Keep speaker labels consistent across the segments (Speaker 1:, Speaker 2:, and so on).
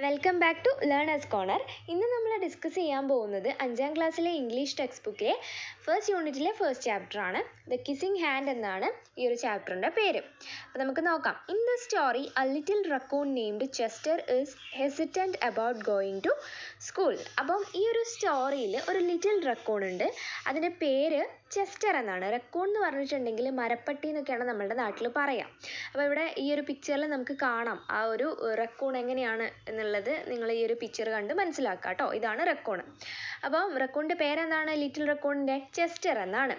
Speaker 1: Welcome back to learners corner. ഇന്ന് നമ്മൾ discuss ചെയ്യാൻ പോകുന്നത് 5ാം ക്ലാസ്സിലെ ഇംഗ്ലീഷ് ടെക്സ്റ്റ് ബുക്കിലെ ഫസ്റ്റ് യൂണിറ്റിലെ ഫസ്റ്റ് ചാപ്റ്റർ ആണ്. ദ കിസിംഗ് ഹാൻഡ് എന്നാണ് ഈ ഒരു ചാപ്റ്ററിൻ്റെ പേര്. അപ്പോൾ നമുക്ക് നോക്കാം. In the story a little raccoon named Chester is hesitant about going to school. അപ്പം ഈ ഒരു സ്റ്റോറിയിൽ ഒരു ലിറ്റിൽ റക്കൂൺ ഉണ്ട്. അതിൻ്റെ പേര് ചെസ്റ്റർ എന്നാണ്. റക്കൂൺ എന്ന് പറഞ്ഞിട്ടുണ്ടെങ്കിൽ മരപ്പട്ടി എന്നൊക്കെയാണ് നമ്മളുടെ നാട്ടിൽ പറയാം. അപ്പോൾ ഇവിടെ ഈ ഒരു പിക്ചറിൽ നമുക്ക് കാണാം ആ ഒരു റക്കൂൺ എങ്ങനെയാണ് എന്നുള്ളത് നിങ്ങൾ ഈ ഒരു പിക്ചർ കണ്ട് മനസ്സിലാക്കുക കേട്ടോ. ഇതാണ് റക്കൂൺ. അപ്പം റക്കൂണിൻ്റെ പേരെന്താണ്? ലിറ്റിൽ റക്കൂണിൻ്റെ ചെസ്റ്റർ എന്നാണ്.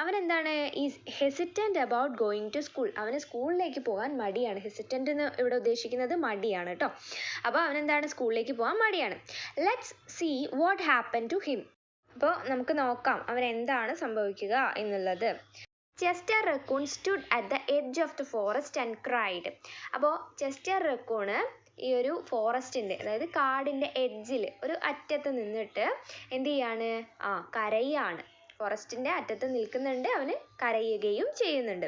Speaker 1: അവനെന്താണ് is hesitant about going to school. അവന് സ്കൂളിലേക്ക് പോകാൻ മടിയാണ്. ഹെസിറ്റൻറ്റ് എന്ന് ഇവിടെ ഉദ്ദേശിക്കുന്നത് മടിയാണ് കേട്ടോ. അപ്പോൾ അവനെന്താണ് സ്കൂളിലേക്ക് പോകാൻ മടിയാണ്. Let's see what happen to him. അപ്പോൾ നമുക്ക് നോക്കാം അവൻ എന്താണ് സംഭവിക്കുക എന്നുള്ളത്. Chester raccoon stood at the edge of the forest and cried. അപ്പോൾ ചെസ്റ്റർ റക്കൂൺ ഈ ഒരു ഫോറസ്റ്റിൻ്റെ, അതായത് കാടിൻ്റെ എഡ്ജിൽ ഒരു അറ്റത്ത് നിന്നിട്ട് എന്ത് ചെയ്യാണ്? കരയാണ്. ഫോറസ്റ്റിൻ്റെ അറ്റത്ത് നിൽക്കുന്നുണ്ട്. അവന് കരയുകയും ചെയ്യുന്നുണ്ട്.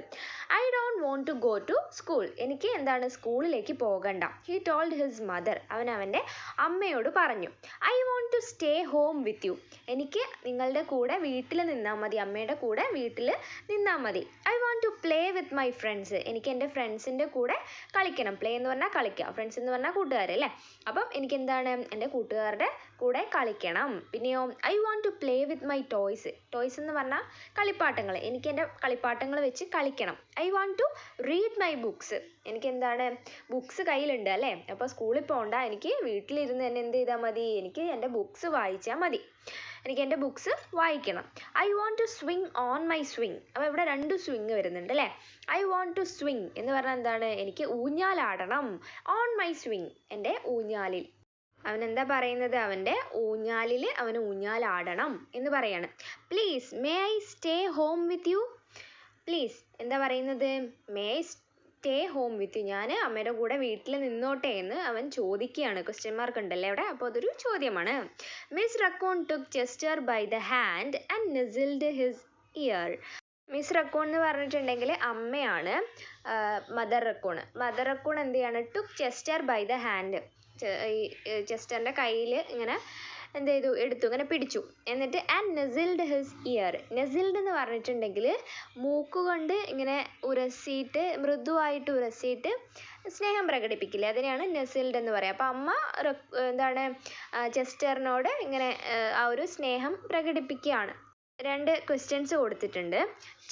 Speaker 1: I don't want to go to school. എനിക്ക് എന്താണ് സ്കൂളിലേക്ക് പോകണ്ട. He told his mother. അവൻ അവൻ്റെ അമ്മയോട് പറഞ്ഞു. I want to stay home with you. എനിക്ക് നിങ്ങളുടെ കൂടെ വീട്ടിൽ നിന്നാൽ മതി. അമ്മയുടെ കൂടെ വീട്ടിൽ നിന്നാൽ മതി. I want to play with my friends. എനിക്ക് എൻ്റെ ഫ്രണ്ട്സിൻ്റെ കൂടെ കളിക്കണം. പ്ലേ എന്ന് പറഞ്ഞാൽ കളിക്കുക, ഫ്രണ്ട്സ് എന്ന് പറഞ്ഞാൽ കൂട്ടുകാരല്ലേ. അപ്പം എനിക്ക് എന്താണ് എൻ്റെ കൂട്ടുകാരുടെ കൂടെ കളിക്കണം. പിന്നെയോ I want to play with my toys. Toys എന്ന് പറഞ്ഞാൽ കളിപ്പാട്ടങ്ങൾ. എനിക്ക് എൻ്റെ കളിപ്പാട്ടങ്ങൾ വെച്ച് കളിക്കണം. I want to read my books. എനിക്ക് എന്താണ് ബുക്സ് കയ്യിലുണ്ട് അല്ലേ. അപ്പോൾ സ്കൂളിൽ പോകണ്ട, എനിക്ക് വീട്ടിലിരുന്ന് തന്നെ എന്ത് ചെയ്താൽ മതി? എനിക്ക് എൻ്റെ ബുക്സ് വായിച്ചാൽ മതി. എനിക്ക് എൻ്റെ ബുക്സ് വായിക്കണം. I want to swing on my swing. അപ്പോൾ ഇവിടെ 2 സ്വിങ് വരുന്നുണ്ട് അല്ലേ. ഐ വാണ്ട് ടു സ്വിങ് എന്ന് പറഞ്ഞാൽ എന്താണ്? എനിക്ക് ഊഞ്ഞാലാടണം. ഓൺ മൈ സ്വിങ്, എൻ്റെ ഊഞ്ഞാലിൽ. അവൻ എന്താ പറയുന്നത്? അവൻ്റെ ഊഞ്ഞാലിൽ അവന് ഊഞ്ഞാലാടണം എന്ന് പറയാണ്. Please may I stay home with U. Please എന്താ പറയുന്നത്? May I stay home with U. ഞാൻ അമ്മയുടെ കൂടെ വീട്ടിൽ നിന്നോട്ടെ എന്ന് അവൻ ചോദിക്കുകയാണ്. ക്വസ്റ്റ്യൻ മാർക്ക് ഉണ്ടല്ലേ അവിടെ. അപ്പോൾ അതൊരു ചോദ്യമാണ്. Miss raccoon took Chester by the hand and nuzzled his ear. Miss raccoon എന്ന് പറഞ്ഞിട്ടുണ്ടെങ്കിൽ അമ്മയാണ്. Mother raccoon. മദർ റക്കൂൺ എന്ത് ചെയ്യാണ്? Took Chester by the hand. ഈ ചെസ്റ്ററിൻ്റെ കയ്യിൽ ഇങ്ങനെ എന്ത് ചെയ്തു? എടുത്തു, ഇങ്ങനെ പിടിച്ചു. എന്നിട്ട് ആൻഡ് നെസിൽഡ് ഹിസ് ഇയർ. നെസിൽഡ് എന്ന് പറഞ്ഞിട്ടുണ്ടെങ്കിൽ മൂക്കുകൊണ്ട് ഇങ്ങനെ ഉരസിയിട്ട്, മൃദുവായിട്ട് ഉരസിയിട്ട് സ്നേഹം പ്രകടിപ്പിക്കില്ലേ, അതിനെയാണ് നെസിൽഡ് എന്ന് പറയുക. അപ്പോൾ അമ്മ എന്താണ് ചെസ്റ്ററിനോട് ഇങ്ങനെ ആ ഒരു സ്നേഹം പ്രകടിപ്പിക്കുകയാണ്. 2 ക്വസ്റ്റ്യൻസ് കൊടുത്തിട്ടുണ്ട്.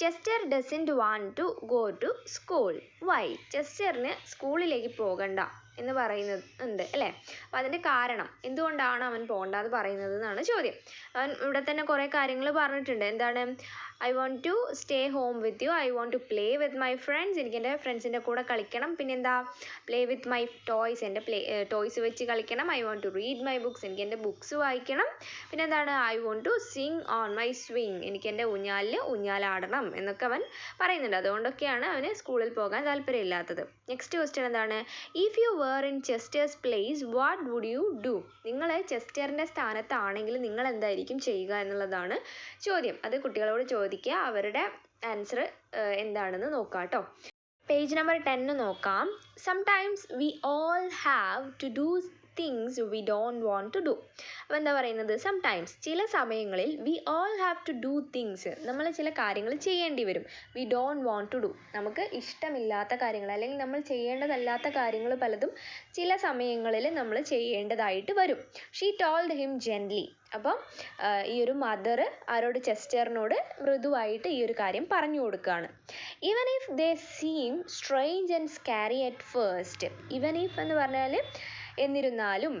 Speaker 1: Chester doesn't want to go to school. Why? ചെസ്റ്ററിന് സ്കൂളിലേക്ക് പോകണ്ട എന്ന് പറയുന്നുണ്ട് അല്ലേ. അപ്പോൾ അതിൻ്റെ കാരണം എന്തുകൊണ്ടാണ് അവൻ പോകണ്ടെന്ന് പറയുന്നത് എന്നാണ് ചോദ്യം. അവൻ ഇവിടെ തന്നെ കുറേ കാര്യങ്ങൾ പറഞ്ഞിട്ടുണ്ട്. എന്താണ്? I want to stay home with you. I want to play with my friends. എനിക്ക് എൻ്റെ ഫ്രണ്ട്സിൻ്റെ കൂടെ കളിക്കണം. പിന്നെന്താ? Play with my toys. എൻ്റെ ടോയ്സ് വെച്ച് കളിക്കണം. I want to read my books. എനിക്ക് എൻ്റെ ബുക്സ് വായിക്കണം. പിന്നെ എന്താണ്? I want to sing on my swing. എനിക്ക് എൻ്റെ ഊഞ്ഞാലിൽ ഊഞ്ഞാലാടണം എന്നൊക്കെ അവൻ പറയുന്നുണ്ട്. അതുകൊണ്ടൊക്കെയാണ് അവന് സ്കൂളിൽ പോകാൻ താല്പര്യമില്ലാത്തത്. നെക്സ്റ്റ് ക്വസ്റ്റ്യൻ എന്താണ്? If you were in Chester's place what would you do. നിങ്ങൾ ചെസ്റ്ററിൻ്റെ സ്ഥാനത്താണെങ്കിൽ നിങ്ങൾ എന്തായിരിക്കും ചെയ്യുക എന്നുള്ളതാണ് ചോദ്യം. അത് കുട്ടികളോട് ചോദിക്കുക. അവരുടെ ആൻസർ എന്താണെന്ന് നോക്കാം കേട്ടോ. പേജ് നമ്പർ 10 നോക്കാം. Sometimes we all have to do things we don't want to do. അപ്പോൾ എന്താ പറയുന്നത്? സംടൈംസ്, ചില സമയങ്ങളിൽ we all have to do things, നമ്മൾ ചില കാര്യങ്ങൾ ചെയ്യേണ്ടി വരും. We don't want to do, നമുക്ക് ഇഷ്ടമില്ലാത്ത കാര്യങ്ങൾ അല്ലെങ്കിൽ നമ്മൾ ചെയ്യേണ്ടതല്ലാത്ത കാര്യങ്ങൾ പലതും ചില സമയങ്ങളിൽ നമ്മൾ ചെയ്യേണ്ടതായിട്ട് വരും. She told him gently. അപ്പം ഈ ഒരു മദർ ആരോട്? ചെസ്റ്ററിനോട് മൃദുവായിട്ട് ഈ ഒരു കാര്യം പറഞ്ഞു കൊടുക്കുകയാണ്. Even if they seam strange and scary at first. Even if എന്ന് പറഞ്ഞാൽ എന്നിരുന്നാലും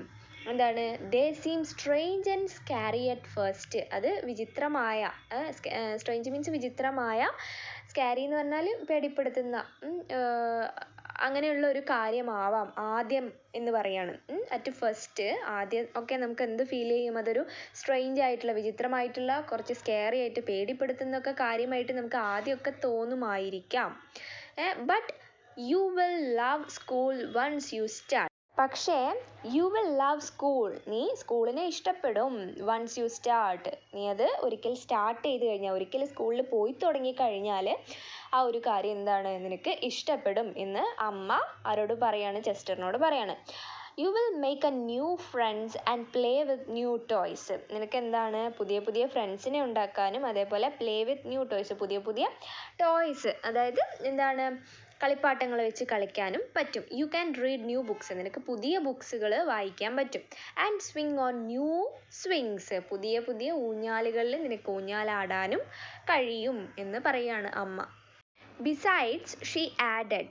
Speaker 1: എന്താണ്? ദേ seam strange and scary at first. അത് വിചിത്രമായ, സ്ട്രേഞ്ച് മീൻസ് വിചിത്രമായ, സ്കാരി എന്ന് പറഞ്ഞാൽ പേടിപ്പെടുത്തുന്ന, അങ്ങനെയുള്ള ഒരു കാര്യമാവാം ആദ്യം എന്ന് പറയാണ്. അറ്റ് ഫസ്റ്റ്, ആദ്യം ഒക്കെ നമുക്ക് എന്ത് ഫീൽ ചെയ്യും? അതൊരു സ്ട്രേഞ്ച് ആയിട്ടുള്ള, വിചിത്രമായിട്ടുള്ള, കുറച്ച് സ്കെയറി ആയിട്ട് പേടിപ്പെടുത്തുന്നൊക്കെ കാര്യമായിട്ട് നമുക്ക് ആദ്യമൊക്കെ തോന്നുമായിരിക്കാം. But you will love school once you start. പക്ഷേ യു വിൽ ലവ് സ്കൂൾ, നീ സ്കൂളിനെ ഇഷ്ടപ്പെടും. വൺസ് യു സ്റ്റാർട്ട്, നീ അത് ഒരിക്കൽ സ്റ്റാർട്ട് ചെയ്ത് കഴിഞ്ഞാൽ, ഒരിക്കൽ സ്കൂളിൽ പോയി തുടങ്ങിക്കഴിഞ്ഞാൽ ആ ഒരു കാര്യം എന്താണ്? നിനക്ക് ഇഷ്ടപ്പെടും എന്ന് അമ്മ ആരോട് പറയാണ്? ചെസ്റ്ററിനോട് പറയാണ്. You will make A new friends and play with new toys. നിനക്ക് എന്താണ് പുതിയ പുതിയ ഫ്രണ്ട്സിനെ ഉണ്ടാക്കാനും അതേപോലെ പ്ലേ വിത്ത് ന്യൂ ടോയ്സ് പുതിയ പുതിയ ടോയ്സ് അതായത് എന്താണ് കളിപ്പാട്ടങ്ങൾ വെച്ച് കളിക്കാനും പറ്റും. You can read new books. നിനക്ക് പുതിയ ബുക്സുകൾ വായിക്കാൻ പറ്റും. And swing on new swings. പുതിയ പുതിയ ഊഞ്ഞാലുകളിൽ നിനക്ക് ഊഞ്ഞാലാടാനും കഴിയും എന്ന് പറയാണ് അമ്മ. Besides, she added,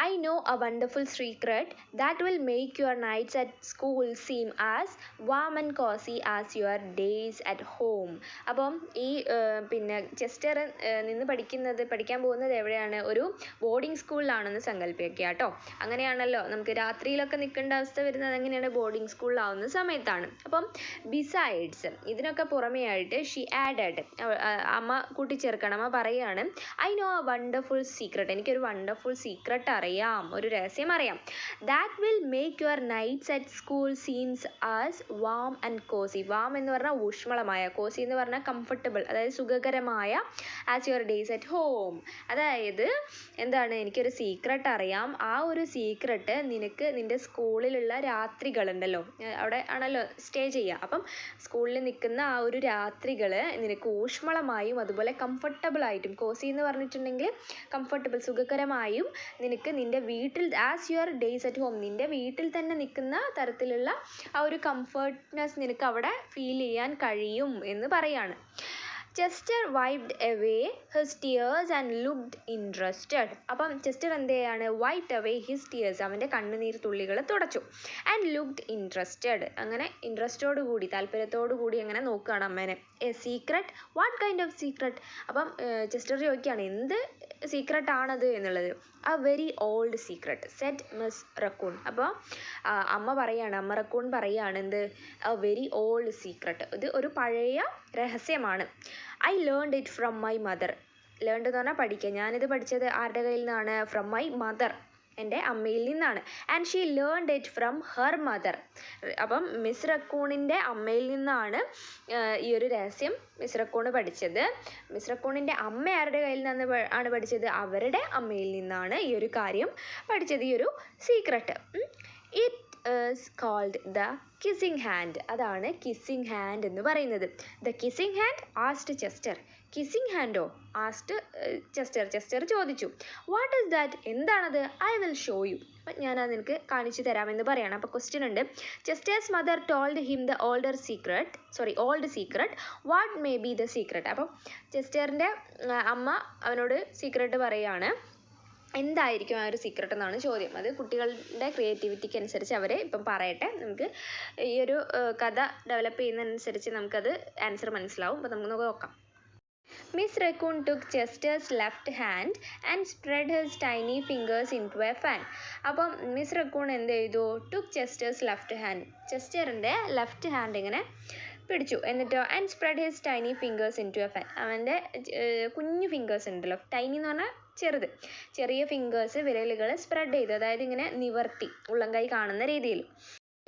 Speaker 1: I know a wonderful secret that will make your nights at school seem as warm and cozy as your days at home. അപ്പം ഈ പിന്നെ ചെസ്റ്റർ നിന്ന് പഠിക്കാൻ പോകുന്നത് എവിടെയാണ്? ഒരു ബോർഡിംഗ് സ്കൂളിലാണെന്ന് സങ്കല്പിക്കുക കേട്ടോ. അങ്ങനെയാണല്ലോ നമുക്ക് രാത്രിയിലൊക്കെ നിൽക്കേണ്ട അവസ്ഥ വരുന്നത് എങ്ങനെയാണ്? ബോർഡിംഗ് സ്കൂളിലാവുന്ന സമയത്താണ്. അപ്പം ബിസൈഡ്സ് ഇതിനൊക്കെ പുറമേ ആയിട്ട് ഷീ ആഡഡ് അമ്മ കൂട്ടിച്ചേർക്കണം. അമ്മ പറയാണ് I know a wonderful secret. എനിക്കൊരു വണ്ടർഫുൾ സീക്രട്ട് അറിയാം, ഒരു രഹസ്യം അറിയാം. That will make your nights at school seems as warm and cosy. Warm എന്ന് പറഞ്ഞാൽ ഊഷ്മളമായ, കോസി എന്ന് പറഞ്ഞാൽ കംഫർട്ടബിൾ, അതായത് സുഖകരമായ, as your days at home. അതായത് എന്താണ്, എനിക്കൊരു സീക്രട്ട് അറിയാം. ആ ഒരു സീക്രട്ട് നിനക്ക് നിൻ്റെ സ്കൂളിലുള്ള രാത്രികളുണ്ടല്ലോ, അവിടെ ആണല്ലോ സ്റ്റേ ചെയ്യുക. അപ്പം സ്കൂളിൽ നിൽക്കുന്ന ആ ഒരു രാത്രികൾ നിനക്ക് ഊഷ്മളമായും അതുപോലെ കംഫർട്ടബിൾ ആയിട്ടും, കോസി എന്ന് പറഞ്ഞിട്ടുണ്ടെങ്കിൽ കംഫർട്ടബിൾ സുഖകരമായും നിനക്ക് നിൻ്റെ വീട്ടിൽ as your days at home നിൻ്റെ വീട്ടിൽ തന്നെ നിൽക്കുന്ന തരത്തിലുള്ള ആ ഒരു കംഫർട്ട്നെസ് നിനക്ക് അവിടെ ഫീൽ ചെയ്യാൻ കഴിയും എന്ന് പറയാണ്. Chester wiped away his tears and looked interested. അപ്പം ചെസ്റ്റർ എന്ത് ചെയ്യാണ്? വൈപ്ഡ് അവേ ഹിസ് ടിയേഴ്സ്, അവൻ്റെ കണ്ണുനീർ തുള്ളികൾ തുടച്ചു. ആൻഡ് ലുക്ഡ് ഇൻട്രസ്റ്റഡ്, അങ്ങനെ ഇൻട്രസ്റ്റോട് കൂടി താല്പര്യത്തോടു കൂടി അങ്ങനെ നോക്കുകയാണ് അമ്മേനെ. A secret? What kind of secret? അപ്പം ചെസ്റ്റർ ചോദിക്കുകയാണ് എന്ത് സീക്രട്ട് ആണത് എന്നുള്ളത്. A very old secret set miss raccoon. അപ്പോൾ അമ്മ റക്കൂൺ പറയാണ് എന്ത്? എ വെരി ഓൾഡ് സീക്രട്ട്, ഇത് ഒരു പഴയ രഹസ്യമാണ്. I learned it from my mother. Learned എന്ന് പറഞ്ഞാൽ പഠിക്കുക. ഞാനിത് പഠിച്ചത് ആരുടെ കയ്യിൽ നിന്നാണ്? ഫ്രം മൈ മദർ, എൻ്റെ അമ്മയിൽ നിന്നാണ്. And she learned it from her mother. അപ്പം മിസ് റക്കൂണിൻ്റെ അമ്മയിൽ നിന്നാണ് ഈ ഒരു രഹസ്യം മിസ് റക്കൂൺ പഠിച്ചത്. മിസ് റക്കൂണിൻ്റെ അമ്മ ആരുടെ കയ്യിൽ നിന്ന് ആണ് പഠിച്ചത്? അവരുടെ അമ്മയിൽ നിന്നാണ് ഈ ഒരു കാര്യം പഠിച്ചത്, ഈ ഒരു secret. It is called the kissing hand. അതാണ് കിസ്സിങ് ഹാൻഡ് എന്ന് പറയുന്നത്. The kissing hand asked Chester. Kissing ഹാൻഡോ? ആസ്ക്ഡ് ചെസ്റ്റർ ചോദിച്ചു. What is that? എന്താണത്? I will show you. അപ്പം ഞാനത് നിനക്ക് കാണിച്ചു തരാമെന്ന് പറയണം. അപ്പോൾ ക്വസ്റ്റ്യൻ ഉണ്ട്. Chester's mother told him the old secret. What may be the secret? അപ്പം ചെസ്റ്ററിൻ്റെ അമ്മ അവനോട് സീക്രട്ട് പറയാണ്. എന്തായിരിക്കും ആ ഒരു സീക്രട്ട് എന്നാണ് ചോദ്യം. അത് കുട്ടികളുടെ ക്രിയേറ്റിവിറ്റിക്ക് അനുസരിച്ച് അവരെ ഇപ്പം പറയട്ടെ. നമുക്ക് ഈ ഒരു കഥ ഡെവലപ്പ് ചെയ്യുന്നതനുസരിച്ച് നമുക്കത് ആൻസർ മനസ്സിലാവും. അപ്പോൾ നമുക്ക് നോക്കാം. Miss Raccoon took Chester's left hand and spread his tiny fingers into a fan. അപ്പം മിസ് റക്കൂൺ എന്ത് ചെയ്തു? took Chester's left hand. ചെസ്റ്ററിൻ്റെ ലെഫ്റ്റ് ഹാൻഡ് ഇങ്ങനെ പിടിച്ചു. എന്നിട്ടോ and spread his tiny fingers into a fan. അവൻ്റെ കുഞ്ഞു fingers ഉണ്ടല്ലോ, ടൈനി എന്ന് പറഞ്ഞാൽ ചെറിയ ഫിംഗേഴ്സ്, വിരലുകൾ സ്പ്രെഡ് ചെയ്തു, അതായത് ഇങ്ങനെ നിവർത്തി ഉള്ളംകൈ കാണുന്ന രീതിയിൽ.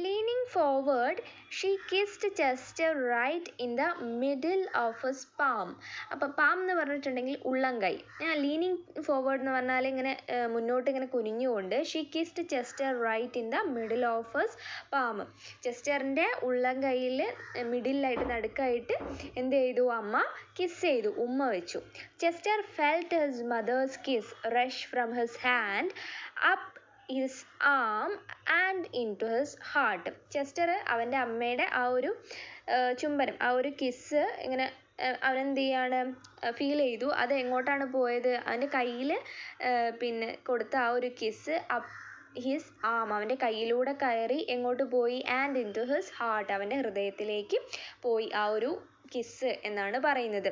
Speaker 1: Leaning forward, she kissed Chester right in the middle of his palm. അപ്പോൾ പാം എന്ന് പറഞ്ഞിട്ടുണ്ടെങ്കിൽ ഉള്ളംകൈ. ലീനിങ് ഫോർവേഡ് എന്ന് പറഞ്ഞാൽ ഇങ്ങനെ മുന്നോട്ട് ഇങ്ങനെ കുനിഞ്ഞുകൊണ്ട് she kissed Chester right in the middle of his palm. ചെസ്റ്ററിൻ്റെ ഉള്ളംകൈയിൽ മിഡിലായിട്ട് നടുക്കായിട്ട് എന്ത് ചെയ്തു? അമ്മ കിസ് ചെയ്തു, ഉമ്മ വെച്ചു. Chester felt his mother's kiss rush from his hand up his arm and into his heart. Chester അവൻ്റെ അമ്മയുടെ ആ ഒരു ചുംബനം, ആ ഒരു കിസ് ഇങ്ങനെ അവനെന്ത് ചെയ്യാണ്? ഫീൽ ചെയ്തു. അത് എങ്ങോട്ടാണ് പോയത്? അവൻ്റെ കയ്യിൽ പിന്നെ കൊടുത്ത ആ ഒരു കിസ് ഹിസ് ആം, അവൻ്റെ കയ്യിലൂടെ കയറി എങ്ങോട്ട് പോയി? And into his heart, അവൻ്റെ ഹൃദയത്തിലേക്ക് പോയി ആ ഒരു കിസ് എന്നാണ് പറയുന്നത്.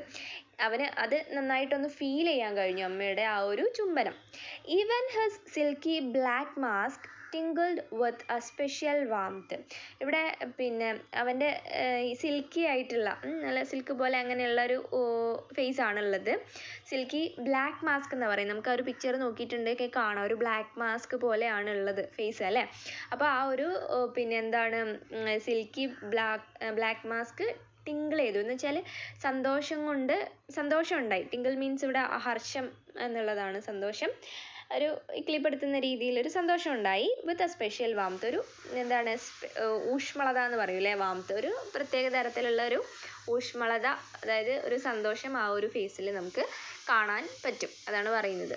Speaker 1: അവന് അത് നന്നായിട്ടൊന്ന് ഫീൽ ചെയ്യാൻ കഴിഞ്ഞു, അമ്മയുടെ ആ ഒരു ചുംബനം. Even his silky black mask tingled with a special warmth. ഇവിടെ പിന്നെ അവൻ്റെ സിൽക്കി ആയിട്ടുള്ള നല്ല സിൽക്ക് പോലെ അങ്ങനെയുള്ളൊരു ഫേസ് ആണുള്ളത്. സിൽക്കി ബ്ലാക്ക് മാസ്ക് എന്ന് പറയും. നമുക്ക് ആ ഒരു പിക്ചർ നോക്കിയിട്ടുണ്ടെങ്കിൽ കാണാം, ഒരു ബ്ലാക്ക് മാസ്ക് പോലെയാണ് ഉള്ളത് ഫേസ് അല്ലേ. അപ്പോൾ ആ ഒരു പിന്നെ എന്താണ് സിൽക്കി ബ്ലാക്ക് മാസ്ക് ടിങ്കിൾ ചെയ്തു എന്ന് വെച്ചാൽ സന്തോഷം ഉണ്ടായി. ടിങ്കിൾ മീൻസ് ഇവിടെ ഹർഷം എന്നുള്ളതാണ്, സന്തോഷം. ഒരു കിളിപ്പെടുത്തുന്ന രീതിയിൽ ഒരു സന്തോഷം ഉണ്ടായി. വിത്ത് എ സ്പെഷ്യൽ വാംത്ത്, ഒരു എന്താണ് ഊഷ്മളത എന്ന് പറയൂലേ, വാംത്ത്, ഒരു പ്രത്യേക തരത്തിലുള്ള ഒരു ഊഷ്മളത, അതായത് ഒരു സന്തോഷം ആ ഒരു ഫേസിൽ നമുക്ക് കാണാൻ പറ്റും. അതാണ് പറയുന്നത്.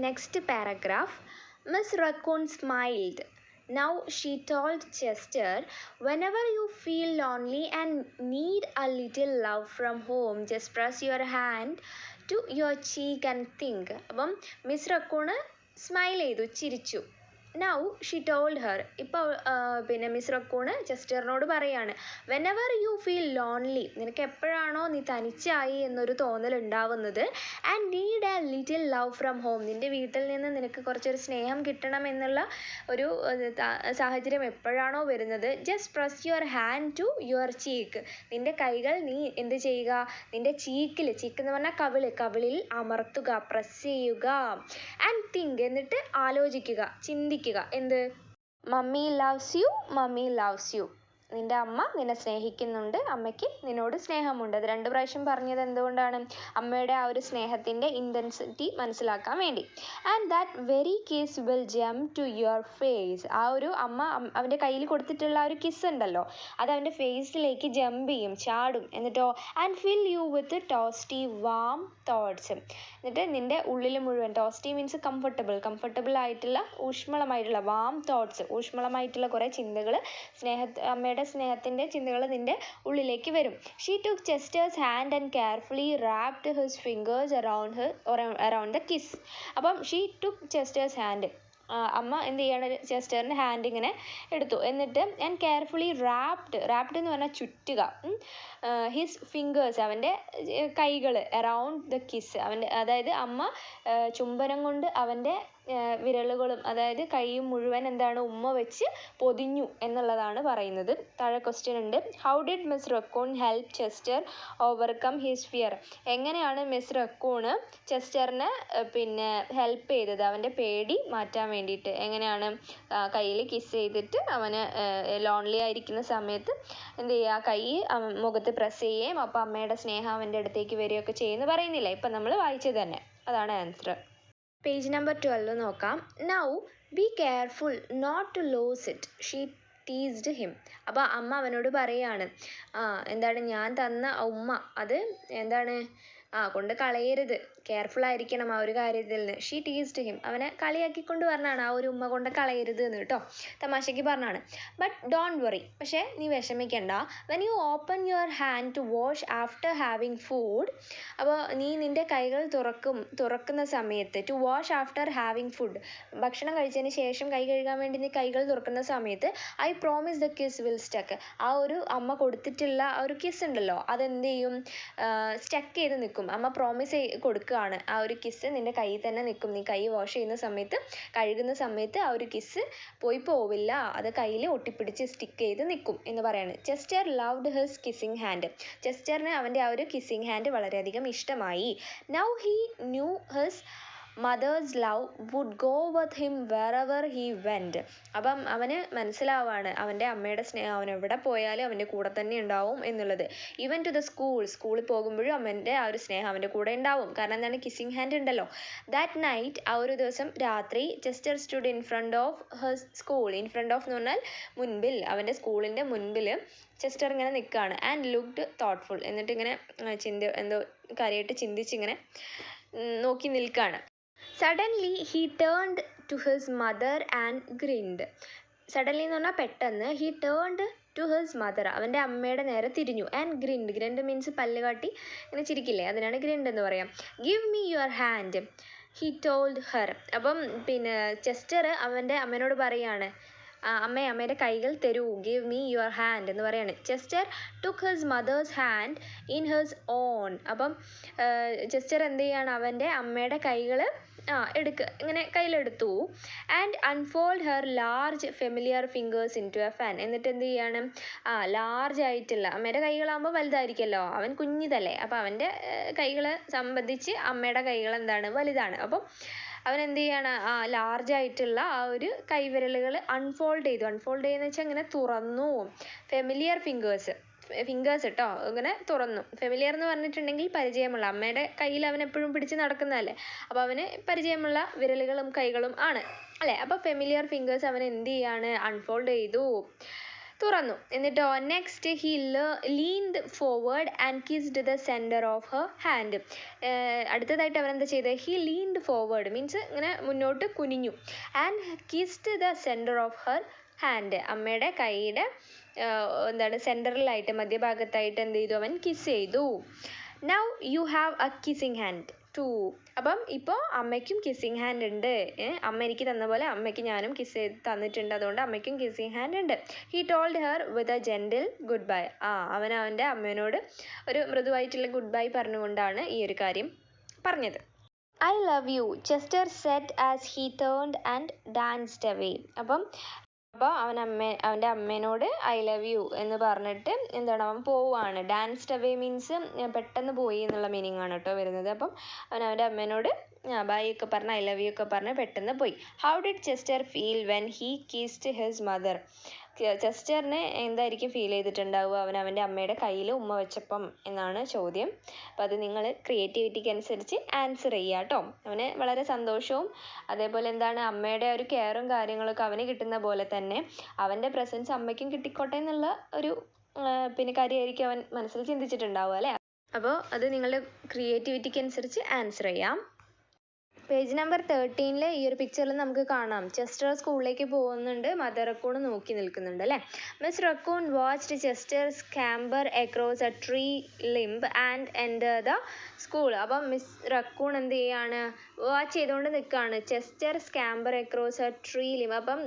Speaker 1: Next paragraph. Miss Raccoon smiled. Now she told Chester, whenever you feel lonely and need a little love from home, just press your hand to your cheek and think. അപ്പം മിസ് റക്കൂണ് സ്മൈൽ ചെയ്തു, ചിരിച്ചു. Now she told her, ഇപ്പോൾ പിന്നെ miss റക്കൂണ് ചെസ്റ്ററിനോട് പറയാണ്, whenever you feel lonely, നിനക്ക് എപ്പോഴാണോ നീ തനിച്ചായി എന്നൊരു തോന്നൽ ഉണ്ടാവുന്നത്, and need A little love from home, നിൻ്റെ വീട്ടിൽ നിന്ന് നിനക്ക് കുറച്ചൊരു സ്നേഹം കിട്ടണം എന്നുള്ള ഒരു സാഹചര്യം എപ്പോഴാണോ വരുന്നത്, just press your hand to your cheek, നിൻ്റെ കൈകൾ നീ എന്ത് ചെയ്യുക, നിൻ്റെ ചീക്കിൽ, ചീക്ക് എന്ന് പറഞ്ഞാൽ കവിളിൽ അമർത്തുക, പ്രസ് ചെയ്യുക. ആൻഡ് തിങ്ക്, എന്നിട്ട് ആലോചിക്കുക, ചിന്തിക്കുക. എന്ത്? Mummy loves you, mummy loves you, നിൻ്റെ അമ്മ നിന്നെ സ്നേഹിക്കുന്നുണ്ട്, അമ്മയ്ക്ക് നിന്നോട് സ്നേഹമുണ്ട്. അത് 2 പ്രാവശ്യം പറഞ്ഞത് എന്തുകൊണ്ടാണ്? അമ്മയുടെ ആ ഒരു സ്നേഹത്തിൻ്റെ ഇൻറ്റൻസിറ്റി മനസ്സിലാക്കാൻ വേണ്ടി. And that very kiss will jump to your face, ആ ഒരു അമ്മ അവൻ്റെ കയ്യിൽ കൊടുത്തിട്ടുള്ള ആ ഒരു കിസ് ഉണ്ടല്ലോ, അത് അവൻ്റെ ഫേസിലേക്ക് ജമ്പ് ചെയ്യും, ചാടും. എന്നിട്ടോ and fill you with toasty warm thoughts, എന്നിട്ട് നിൻ്റെ ഉള്ളിൽ മുഴുവൻ, ടോസ്റ്റി മീൻസ് കംഫർട്ടബിൾ ആയിട്ടുള്ള, ഊഷ്മളമായിട്ടുള്ള, വാം തോട്ട്സ്, ഊഷ്മളമായിട്ടുള്ള കുറേ ചിന്തകൾ, അമ്മയുടെ സ്നേഹത്തിൻ്റെ ചിന്തകൾ നിൻ്റെ ഉള്ളിലേക്ക് വരും. She took Chester's hand and carefully wrapped his fingers around the kiss. അപ്പം ഷീ ടുക്ക് ചെസ്റ്റേഴ്സ് ഹാൻഡ്, അമ്മ എന്ത് ചെയ്യാണ്, ചെസ്റ്ററിൻ്റെ ഹാൻഡ് ഇങ്ങനെ എടുത്തു, എന്നിട്ട് ആൻഡ് കെയർഫുള്ളി റാപ്ഡ് എന്ന് പറഞ്ഞാൽ ചുറ്റുക, ഹിസ് ഫിംഗേഴ്സ്, അവൻ്റെ കൈകൾ, അറൗണ്ട് ദ കിസ്, അതായത് അമ്മ ചുംബനം കൊണ്ട് അവൻ്റെ വിരലുകളും, അതായത് കൈയും മുഴുവൻ എന്താണ്, ഉമ്മ വെച്ച് പൊതിഞ്ഞു എന്നുള്ളതാണ് പറയുന്നത്. താഴെ ക്വസ്റ്റ്യൻ ഉണ്ട്. How did miss raccoon help Chester overcome his fear, എങ്ങനെയാണ് മിസ് റക്കൂണ് ചെസ്റ്ററിനെ പിന്നെ ഹെൽപ്പ് ചെയ്തത്, അവൻ്റെ പേടി മാറ്റാൻ വേണ്ടിയിട്ട്? എങ്ങനെയാണ്? കയ്യിൽ കിസ് ചെയ്തിട്ട് അവന് ലോൺലി ആയിരിക്കുന്ന സമയത്ത് എന്ത് ചെയ്യുക, കൈ മുഖത്ത് പ്രസ് ചെയ്യുകയും അപ്പോൾ അമ്മയുടെ സ്നേഹം അവൻ്റെ അടുത്തേക്ക് വരികയൊക്കെ ചെയ്യുമെന്ന് പറയുന്നില്ല, ഇപ്പം നമ്മൾ വായിച്ചത് തന്നെ. അതാണ് ആൻസർ. പേജ് നമ്പർ 12 നോക്കാം. Now be careful not to lose it, she teased him. അപ്പോൾ അമ്മ അവനോട് പറയാണ്, എന്താണ്, ഞാൻ തന്ന ഉമ്മ അത് എന്താണ്, കൊണ്ട് കളയരുത്, കെയർഫുൾ ആയിരിക്കണം ആ ഒരു കാര്യത്തിൽ നിന്ന്. ഷീ ടീസ്ഡ് ഹിം, അവനെ കളിയാക്കിക്കൊണ്ട് പറഞ്ഞാണ്, ആ ഒരു ഉമ്മ കൊണ്ട് കളയരുത് എന്ന് കേട്ടോ, തമാശയ്ക്ക് പറഞ്ഞാണ്. ബട്ട് ഡോണ്ട് വറി, പക്ഷേ നീ വിഷമിക്കണ്ട. When you open your hand to wash after having food, അപ്പോൾ നീ നിൻ്റെ കൈകൾ തുറക്കുന്ന സമയത്ത്, to wash after having food, ഭക്ഷണം കഴിച്ചതിന് ശേഷം കൈ കഴുകാൻ വേണ്ടി നീ കൈകൾ തുറക്കുന്ന സമയത്ത്, I promise the kiss will stuck, ആ ഒരു അമ്മ കൊടുത്തിട്ടുള്ള ആ ഒരു കിസ് ഉണ്ടല്ലോ, അതെന്ത് ചെയ്യും, സ്റ്റക്ക് ചെയ്ത് നിൽക്കും. അമ്മ പ്രോമിസ് കൊടുക്കുകയാണ്, ആ ഒരു കിസ് നിൻ്റെ കയ്യിൽ തന്നെ നിൽക്കും, നീ കൈ വാഷ് ചെയ്യുന്ന സമയത്ത്, കഴുകുന്ന സമയത്ത് ആ ഒരു കിസ് പോവില്ല, അത് കയ്യിൽ ഒട്ടിപ്പിടിച്ച് സ്റ്റിക്ക് ചെയ്ത് നിൽക്കും എന്ന് പറയാണ്. Chester loved his kissing hand, ചെസ്റ്ററിന് അവൻ്റെ ആ ഒരു കിസ്സിങ് ഹാൻഡ് വളരെയധികം ഇഷ്ടമായി. Now he knew his mother's love would go with him wherever he went, അപ്പം അവന് മനസ്സിലാവാണ് അവൻ്റെ അമ്മയുടെ സ്നേഹം അവൻ എവിടെ പോയാലും അവൻ്റെ കൂടെ തന്നെ ഉണ്ടാവും എന്നുള്ളത്. ഈവൻ ടു ദ സ്കൂളിൽ പോകുമ്പോഴും അവൻ്റെ ആ ഒരു സ്നേഹം അവൻ്റെ കൂടെ ഉണ്ടാവും, കാരണം എന്താണ്, കിസ്സിങ് ഹാൻഡ് ഉണ്ടല്ലോ. ദാറ്റ് നൈറ്റ്, ആ ഒരു ദിവസം രാത്രി, Chester stood in front of her school, in front of എന്ന് പറഞ്ഞാൽ മുൻപിൽ, അവൻ്റെ സ്കൂളിൻ്റെ മുൻപിൽ ചെസ്റ്റർ ഇങ്ങനെ നിൽക്കുകയാണ്. ആൻഡ് ലുക്ക്ഡ് തോട്ട്ഫുൾ, എന്നിട്ട് ഇങ്ങനെ എന്തോ കാര്യമായിട്ട് ചിന്തിച്ചിങ്ങനെ നോക്കി നിൽക്കുകയാണ്. Suddenly he turned to his mother and grinned, suddenly എന്ന് പറഞ്ഞാൽ പെട്ടെന്ന്, he turned to his mother, അവൻ്റെ അമ്മയുടെ നേരെ തിരിഞ്ഞു. ആൻഡ് ഗ്രിൻഡ് മീൻസ് പല്ല് കാട്ടി ഇങ്ങനെ ചിരിക്കില്ലേ, അതിനാണ് ഗ്രിൻഡ് എന്ന് പറയാം. Give me your hand he told her, അപ്പം പിന്നെ ചെസ്റ്റർ അവൻ്റെ അമ്മേനോട് പറയാണ്, അമ്മയുടെ കൈകൾ തരൂ, ഗിവ് മീ യുവർ ഹാൻഡ് എന്ന് പറയാണ്. Chester took his mother's hand in his own, അപ്പം ചെസ്റ്റർ എന്ത് ചെയ്യാണ്, അവൻ്റെ അമ്മയുടെ കൈകൾ ഇങ്ങനെ കയ്യിലെടുത്തു. And unfold her large familiar fingers into a fan, എന്നിട്ട് എന്ത് ചെയ്യാണ്, ലാർജ് ആയിട്ടുള്ള, അമ്മയുടെ കൈകളാകുമ്പോൾ വലുതായിരിക്കുമല്ലോ, അവൻ കുഞ്ഞിതല്ലേ, അപ്പോൾ അവൻ്റെ കൈകളെ സംബന്ധിച്ച് അമ്മയുടെ കൈകൾ എന്താണ്, വലുതാണ്. അപ്പം അവൻ എന്ത് ചെയ്യാണ്, ലാർജ് ആയിട്ടുള്ള ആ ഒരു കൈവിരലുകൾ അൺഫോൾഡ് ചെയ്യുന്നു വെച്ചാൽ ഇങ്ങനെ തുറന്നു. ഫെമിലിയർ ഫിംഗേഴ്സ് കേട്ടോ ഇങ്ങനെ തുറന്നു. ഫെമിലിയർ എന്ന് പറഞ്ഞിട്ടുണ്ടെങ്കിൽ പരിചയമുള്ള, അമ്മയുടെ കയ്യിൽ അവൻ എപ്പോഴും പിടിച്ച് നടക്കുന്നതല്ലേ, അപ്പോൾ അവന് പരിചയമുള്ള വിരലുകളും കൈകളും ആണ് അല്ലേ. അപ്പോൾ ഫെമിലിയർ ഫിംഗേഴ്സ് അവൻ എന്ത് ചെയ്യാണ്, അൺഫോൾഡ് ചെയ്തു, തുറന്നു. എന്നിട്ടോ next he leaned forward and kissed the centre of her hand. അടുത്തതായിട്ട് അവൻ എന്താ ചെയ്തത്, ഹി ലീൻഡ് ഫോർവേഡ് മീൻസ് ഇങ്ങനെ മുന്നോട്ട് കുനിഞ്ഞു, and kissed the centre of her hand, അമ്മയുടെ കൈയുടെ എന്താണ് സെൻറ്ററിലായിട്ട് മധ്യഭാഗത്തായിട്ട് എന്ത് ചെയ്തു, അവൻ കിസ് ചെയ്തു. Now you have a kissing hand too. അപ്പം ഇപ്പോൾ അമ്മയ്ക്കും കിസ്സിങ് ഹാൻഡ് ഉണ്ട്. അമ്മ എനിക്ക് തന്ന പോലെ അമ്മയ്ക്ക് ഞാനും കിസ് ചെയ്ത് തന്നിട്ടുണ്ട്, അതുകൊണ്ട് അമ്മയ്ക്കും കിസ്സിങ് ഹാൻഡ് ഉണ്ട്. He told her with a gentle good bye. അവൻ അവൻ്റെ അമ്മേനോട് ഒരു മൃദുവായിട്ടുള്ള ഗുഡ് ബൈ പറഞ്ഞുകൊണ്ടാണ് ഈ ഒരു കാര്യം പറഞ്ഞത്. I love you Chester set as he turned and danced away. അപ്പോൾ അവൻ്റെ അമ്മേനോട് ഐ ലവ് യു എന്ന് പറഞ്ഞിട്ട് എന്താണ് അവൻ പോവുകയാണ്. ഡാൻസ്ഡ് അവേ മീൻസ് പെട്ടെന്ന് പോയി എന്നുള്ള മീനിങ് ആണ് കേട്ടോ വരുന്നത്. അപ്പം അവൻ്റെ അമ്മേനോട് ബൈ ഒക്കെ പറഞ്ഞ് ഐ ലവ് യു ഒക്കെ പറഞ്ഞ് പെട്ടെന്ന് പോയി. How did Chester feel when he kissed his mother. ചെസ്റ്ററിന് എന്തായിരിക്കും ഫീൽ ചെയ്തിട്ടുണ്ടാവുക അവൻ്റെ അമ്മയുടെ കയ്യിൽ ഉമ്മ വെച്ചപ്പം എന്നാണ് ചോദ്യം. അപ്പോൾ അത് നിങ്ങൾ ക്രിയേറ്റിവിറ്റിക്ക് അനുസരിച്ച് ആൻസർ ചെയ്യുക കേട്ടോ. അവന് വളരെ സന്തോഷവും അതേപോലെ എന്താണ് അമ്മയുടെ ഒരു കെയറും കാര്യങ്ങളൊക്കെ അവന് കിട്ടുന്ന പോലെ തന്നെ അവൻ്റെ പ്രസൻസ് അമ്മയ്ക്കും കിട്ടിക്കോട്ടെ എന്നുള്ള ഒരു കാര്യമായിരിക്കും അവൻ മനസ്സിൽ ചിന്തിച്ചിട്ടുണ്ടാവുക അല്ലേ. അപ്പോൾ അത് നിങ്ങളുടെ ക്രിയേറ്റിവിറ്റിക്ക് അനുസരിച്ച് ആൻസർ ചെയ്യാം. പേജ് നമ്പർ 13 ഈ ഒരു പിക്ചറിൽ നമുക്ക് കാണാം ചെസ്റ്റർ സ്കൂളിലേക്ക് പോകുന്നുണ്ട്, മദർ റക്കൂൺ നോക്കി നിൽക്കുന്നുണ്ട് അല്ലേ. Miss raccoon watched Chester scamper across A tree limb and enter the school. അപ്പം മിസ് റക്കൂൺ എന്ത് ചെയ്യാണ്, വാച്ച് ചെയ്തുകൊണ്ട് നിൽക്കുകയാണ്. Chester scamper across A tree limb. അപ്പം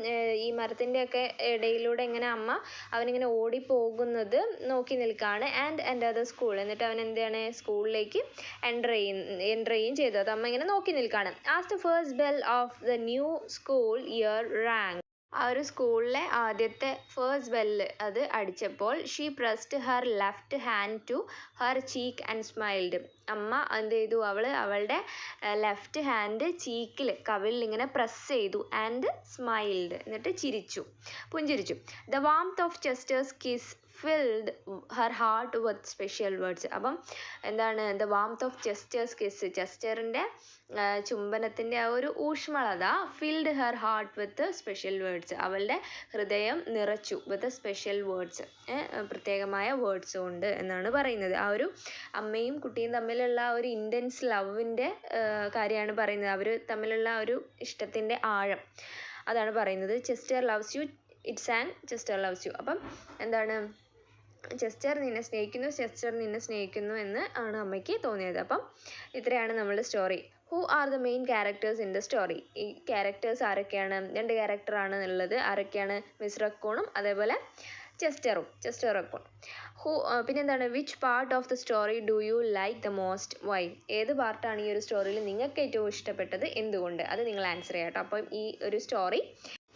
Speaker 1: ഈ മരത്തിൻ്റെയൊക്കെ ഇടയിലൂടെ ഇങ്ങനെ അമ്മ അവനിങ്ങനെ ഓടിപ്പോകുന്നത് നോക്കി നിൽക്കുകയാണ്. And enter the school. എന്നിട്ട് അവൻ എന്താണ് സ്കൂളിലേക്ക് എൻ്റർ ചെയ്യുകയും ചെയ്തു. അത് അമ്മ ഇങ്ങനെ നോക്കി നിൽക്കുകയാണ്. As the first bell of the new school year rang. ആ ഒരു സ്കൂളിലെ ആദ്യത്തെ ഫസ്റ്റ് ബെല്ല് അത് അടിച്ചപ്പോൾ she pressed her left hand to her cheek and smiled. അമ്മ എന്ത് ചെയ്തു, അവളുടെ ലെഫ്റ്റ് ഹാൻഡ് ചീക്കിൽ കവിളിൽ ഇങ്ങനെ പ്രസ് ചെയ്തു. ആൻഡ് സ്മൈൽഡ് എന്നിട്ട് പുഞ്ചിരിച്ചു. The warmth of Chester's kiss filled her heart with special words. അപ്പം എന്താണ് the warmth of Chester's kiss, ചെസ്റ്ററിൻ്റെ ചുംബനത്തിൻ്റെ ആ ഒരു ഊഷ്മളത filled her heart with special words, അവളുടെ ഹൃദയം നിറച്ചു. വിത്ത് സ്പെഷ്യൽ വേർഡ്സ്, പ്രത്യേകമായ വേർഡ്സ് കൊണ്ട് എന്നാണ് പറയുന്നത്. ആ ഒരു അമ്മയും കുട്ടിയും തമ്മിലുള്ള ആ ഒരു ഇൻറ്റൻസ് ലവിൻ്റെ കാര്യമാണ് പറയുന്നത്. അവർ തമ്മിലുള്ള ഒരു ഇഷ്ടത്തിൻ്റെ ആഴം അതാണ് പറയുന്നത്. Chester loves you it's and Chester loves you. അപ്പം എന്താണ് ചെസ്റ്റർ നിന്നെ സ്നേഹിക്കുന്നു എന്ന് ആണ് അമ്മയ്ക്ക് തോന്നിയത്. അപ്പം ഇത്രയാണ് നമ്മളുടെ story. Who are the main characters in the story. ഈ ക്യാരക്ടേഴ്സ് ആരൊക്കെയാണ്, 2 ക്യാരക്ടറാണ് ഉള്ളത്. ആരൊക്കെയാണ്, മിസ് റക്കൂണും അതേപോലെ ചെസ്റ്റർ റക്കൂൺ. പിന്നെന്താണ്, which part of the story do you like the most, why. ഏത് പാർട്ടാണ് ഈ ഒരു സ്റ്റോറിയിൽ നിങ്ങൾക്ക് ഏറ്റവും ഇഷ്ടപ്പെട്ടത്, എന്തുകൊണ്ട്, അത് നിങ്ങൾ ആൻസർ ചെയ്യാം കേട്ടോ. അപ്പം ഈ ഒരു സ്റ്റോറി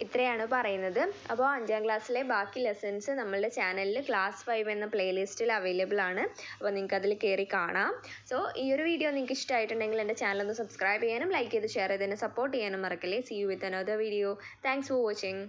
Speaker 1: ഇത്രയാണ് പറയുന്നത്. അപ്പോൾ 5ാം ക്ലാസ്സിലെ ബാക്കി ലെസൺസ് നമ്മളുടെ ചാനലിൽ ക്ലാസ് 5 എന്ന പ്ലേലിസ്റ്റിൽ അവൈലബിൾ ആണ്. അപ്പോൾ നിങ്ങൾക്ക് അതിൽ കയറി കാണാം. സോ ഈ ഒരു വീഡിയോ നിങ്ങൾക്ക് ഇഷ്ടമായിട്ടുണ്ടെങ്കിൽ എൻ്റെ ചാനൽ ഒന്ന് സബ്സ്ക്രൈബ് ചെയ്യാനും ലൈക്ക് ചെയ്ത് ഷെയർ ചെയ്ത് തന്നെ സപ്പോർട്ട് ചെയ്യാനും മറക്കല്ലേ. See you with another video. Thanks for watching.